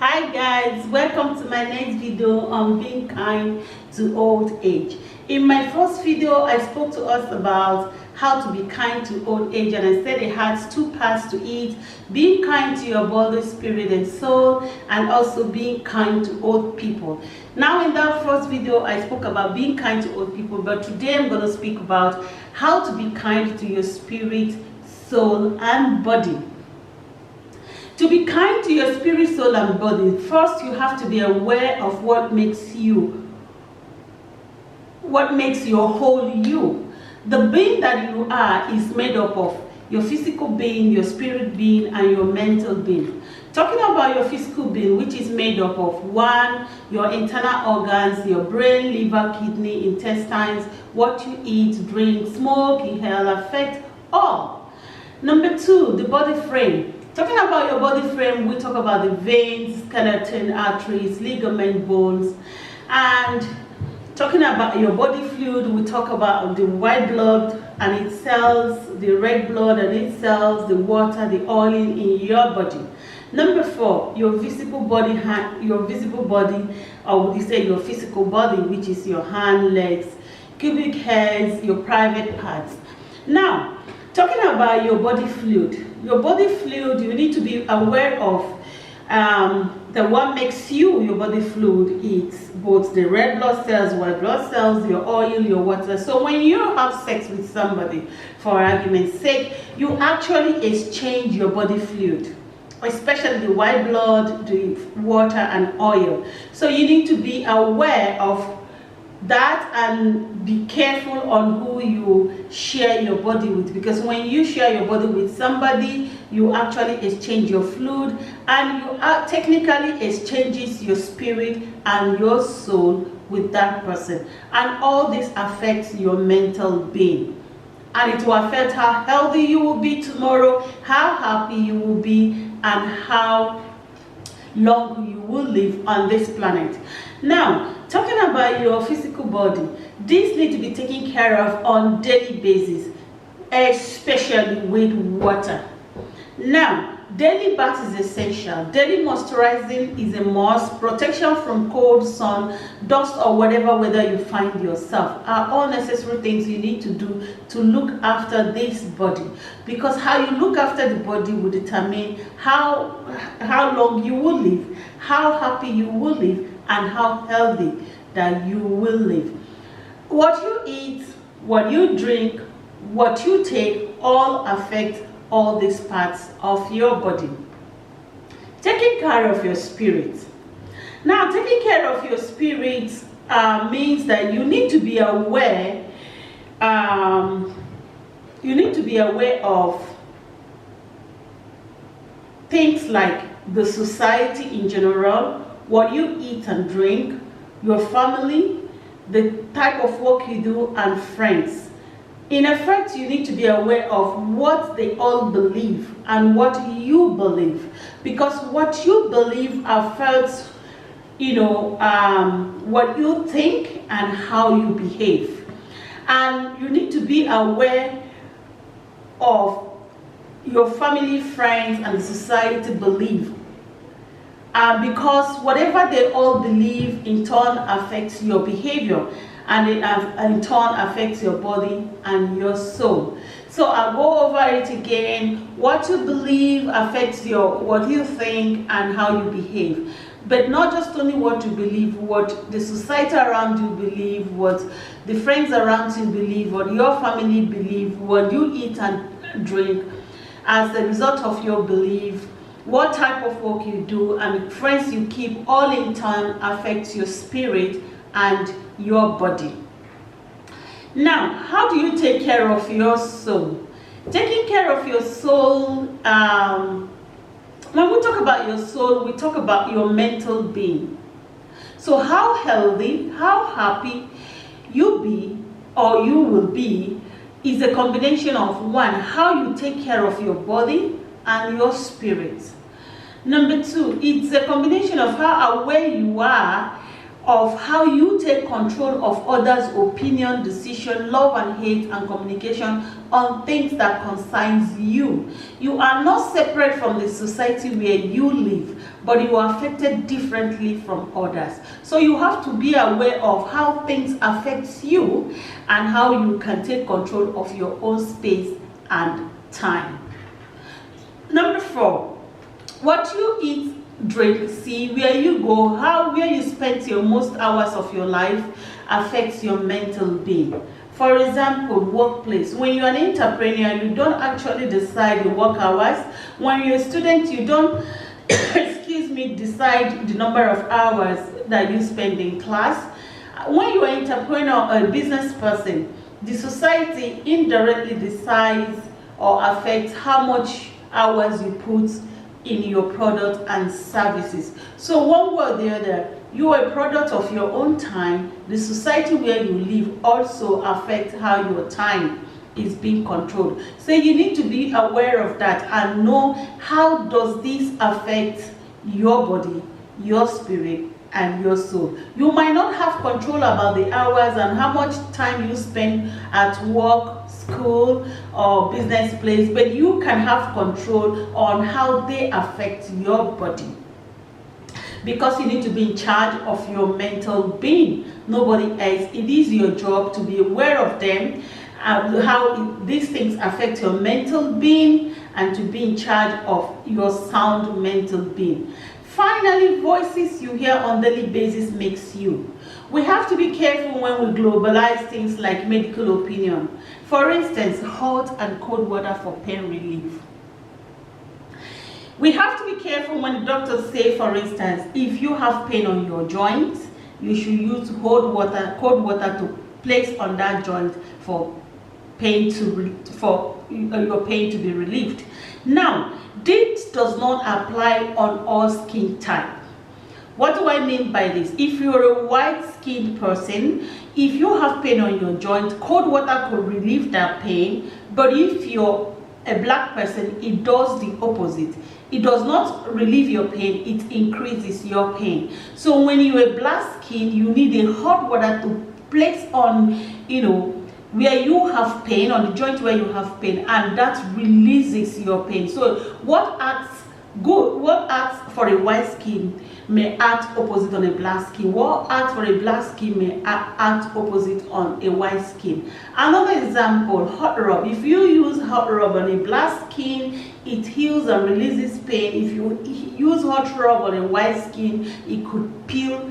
Hi guys, welcome to my next video on being kind to old age. In my first video, I spoke to us about how to be kind to old age, and I said it has two parts to it: being kind to your body, spirit and soul, and also being kind to old people. Now in that first video, I spoke about being kind to old people, but today I'm going to speak about how to be kind to your spirit, soul and body. To be kind to your spirit, soul and body, first you have to be aware of what makes your whole you. The being that you are is made up of your physical being, your spirit being and your mental being. Talking about your physical being, which is made up of one, your internal organs, your brain, liver, kidney, intestines, what you eat, drink, smoke, inhale, affect all. Number two, the body frame. Talking about your body frame, we talk about the veins, skeleton, arteries, ligament, bones. And talking about your body fluid, we talk about the white blood and its cells, the red blood and its cells, the water, the oil in your body. Number four, your visible body, or would you say your physical body, which is your hand, legs, pubic hairs, your private parts. Now, talking about your body fluid, you need to be aware of the what makes your body fluid. It's both the red blood cells, white blood cells, your oil, your water. So when you have sex with somebody, for argument's sake, you actually exchange your body fluid, especially the white blood, the water and oil. So you need to be aware of that and be careful on who you share your body with, because when you share your body with somebody, you actually exchange your fluid, and you technically exchanges your spirit and your soul with that person, and all this affects your mental being, and it will affect how healthy you will be tomorrow, how happy you will be, and how long you will live on this planet. Now, talking about your physical body, these need to be taken care of on daily basis, especially with water. Now, daily bath is essential. Daily moisturizing is a must. Protection from cold, sun, dust or whatever weather you find yourself are all necessary things you need to do to look after this body, because how you look after the body will determine how long you will live, how happy you will live, and how healthy that you will live. What you eat, what you drink, what you take all affect all these parts of your body. Taking care of your spirit. Now, taking care of your spirit means that you need to be aware. Of things like the society in general, what you eat and drink, your family, the type of work you do, and friends. In effect, you need to be aware of what they all believe and what you believe, because what you believe affects, what you think and how you behave. And you need to be aware of your family, friends, and the society believe. Because whatever they all believe in turn affects your behavior, and it in turn affects your body and your soul. So I'll go over it again. What you believe affects what you think and how you behave. But not just only what you believe, what the society around you believe, what the friends around you believe, what your family believe, what you eat and drink as a result of your belief, what type of work you do, and the friends you keep, all in turn affects your spirit and your body. Now, how do you take care of your soul? Taking care of your soul, when we talk about your soul, we talk about your mental being. So how healthy, how happy you be or you will be is a combination of one, how you take care of your body and your spirit. Number two, it's a combination of how aware you are of how you take control of others' opinion, decision, love and hate, and communication on things that concerns you. You are not separate from the society where you live, but you are affected differently from others. So you have to be aware of how things affect you and how you can take control of your own space and time. Number 4, what you eat, drink, see, where you go, where you spend your most hours of your life affects your mental being. For example, workplace. When you're an entrepreneur, you don't actually decide your work hours. When you're a student, you don't decide the number of hours that you spend in class. When you're an entrepreneur or a business person, the society indirectly decides or affects how much hours you put in your product and services. So one way or the other, you are a product of your own time. The society where you live also affects how your time is being controlled. So you need to be aware of that and know how does this affect your body, your spirit, and your soul. You might not have control about the hours and how much time you spend at work, school, or business place, but you can have control on how they affect your body, because you need to be in charge of your mental being. Nobody else. It is your job to be aware of them, how these things affect your mental being, and to be in charge of your sound mental being. Finally, voices you hear on daily basis makes you. We have to be careful when we globalize things like medical opinion. For instance, hot and cold water for pain relief. We have to be careful when the doctors say, for instance, if you have pain on your joints, you should use cold water to place on that joint for your pain to be relieved. Now, this does not apply on all skin type. What do I mean by this? If you're a white-skinned person, if you have pain on your joint, cold water could relieve that pain. But if you're a black person, it does the opposite. It does not relieve your pain, it increases your pain. So when you're a black skin, you need a hot water to place on, where you have pain, on the joint where you have pain, and that releases your pain. So what acts for a white skin may act opposite on a black skin. What acts for a black skin may act opposite on a white skin. Another example, hot rub. If you use hot rub on a black skin, it heals and releases pain. If you use hot rub on a white skin, it could peel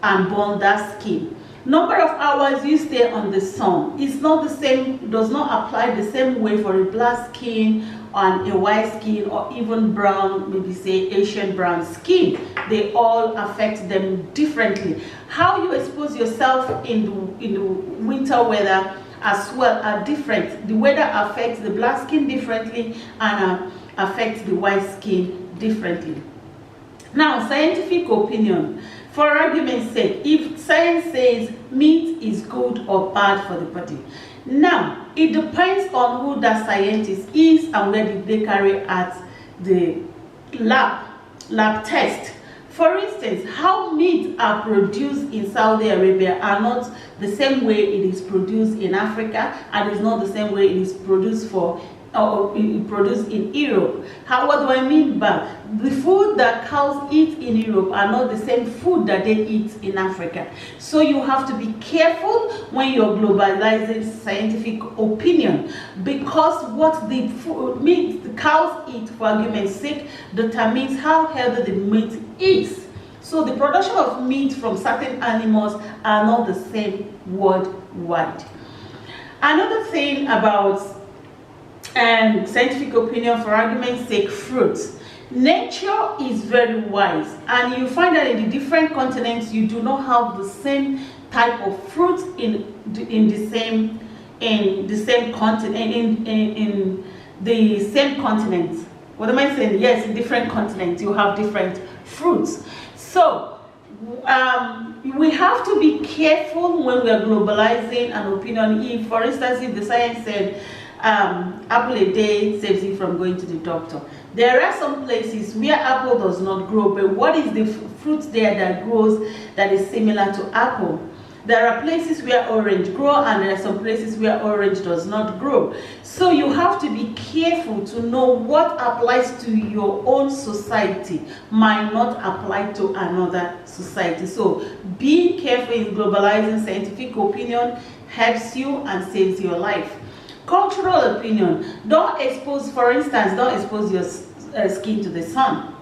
and burn that skin. Number of hours you stay on the sun is not the same, does not apply the same way for a black skin and a white skin, or even brown, maybe say Asian brown skin. They all affect them differently. How you expose yourself in the winter weather as well are different. The weather affects the black skin differently and affects the white skin differently. Now, scientific opinion. For argument's sake, if science says meat is good or bad for the body, now it depends on who that scientist is and where did they carry out the lab test. For instance, how meat are produced in Saudi Arabia are not the same way it is produced in Africa, and it's not the same way it is produced in Europe. What do I mean by the food that cows eat in Europe are not the same food that they eat in Africa? So you have to be careful when you're globalizing scientific opinion, because what the meat the cows eat, for argument's sake, determines how healthy the meat is. So the production of meat from certain animals are not the same worldwide. Another thing about scientific opinion, for argument's sake, fruits. Nature is very wise, and you find that in the different continents you do not have the same type of fruits in the same continent. What am I saying? Yes, in different continents you have different fruits. So we have to be careful when we are globalizing an opinion. If, for instance, if the science said apple a day saves you from going to the doctor, There are some places where apple does not grow, but what is the fruit there that grows that is similar to apple? There are places where orange grow, and there are some places where orange does not grow. So you have to be careful to know what applies to your own society might not apply to another society. So being careful in globalizing scientific opinion helps you and saves your life. Cultural opinion. Don't expose, for instance, don't expose your skin to the sun.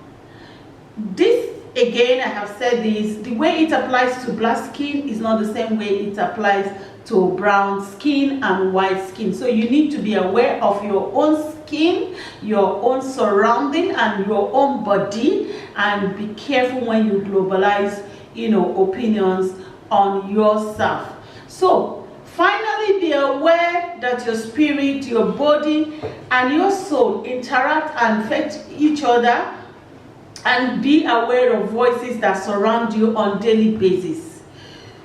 This, again, I have said this, the way it applies to black skin is not the same way it applies to brown skin and white skin. So you need to be aware of your own skin, your own surrounding, and your own body, and be careful when you globalize, opinions on yourself. So finally, be aware that your spirit, your body, and your soul interact and affect each other, and be aware of voices that surround you on a daily basis.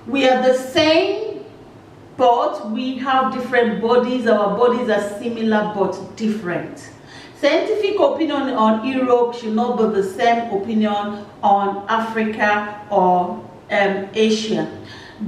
We are the same, but we have different bodies. Our bodies are similar but different. Scientific opinion on Europe should not be the same opinion on Africa or Asia.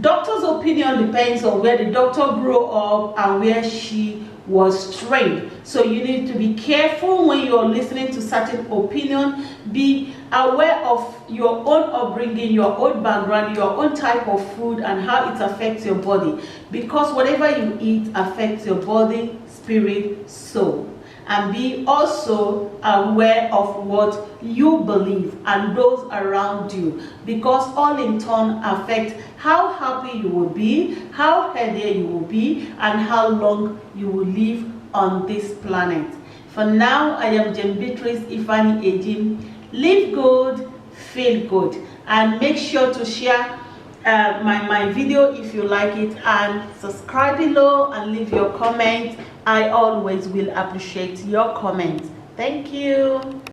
Doctor's opinion depends on where the doctor grew up and where she was trained. So you need to be careful when you're listening to certain opinion. Be aware of your own upbringing, your own background, your own type of food, and how it affects your body. Because whatever you eat affects your body, spirit, soul. And be also aware of what you believe and those around you, because all in turn affect how happy you will be, how healthy you will be, and how long you will live on this planet. For now, I am Jen Beatrice Ifani Ejim. Live good, feel good, and make sure to share my video if you like it, and subscribe below and leave your comment. I always will appreciate your comments. Thank you.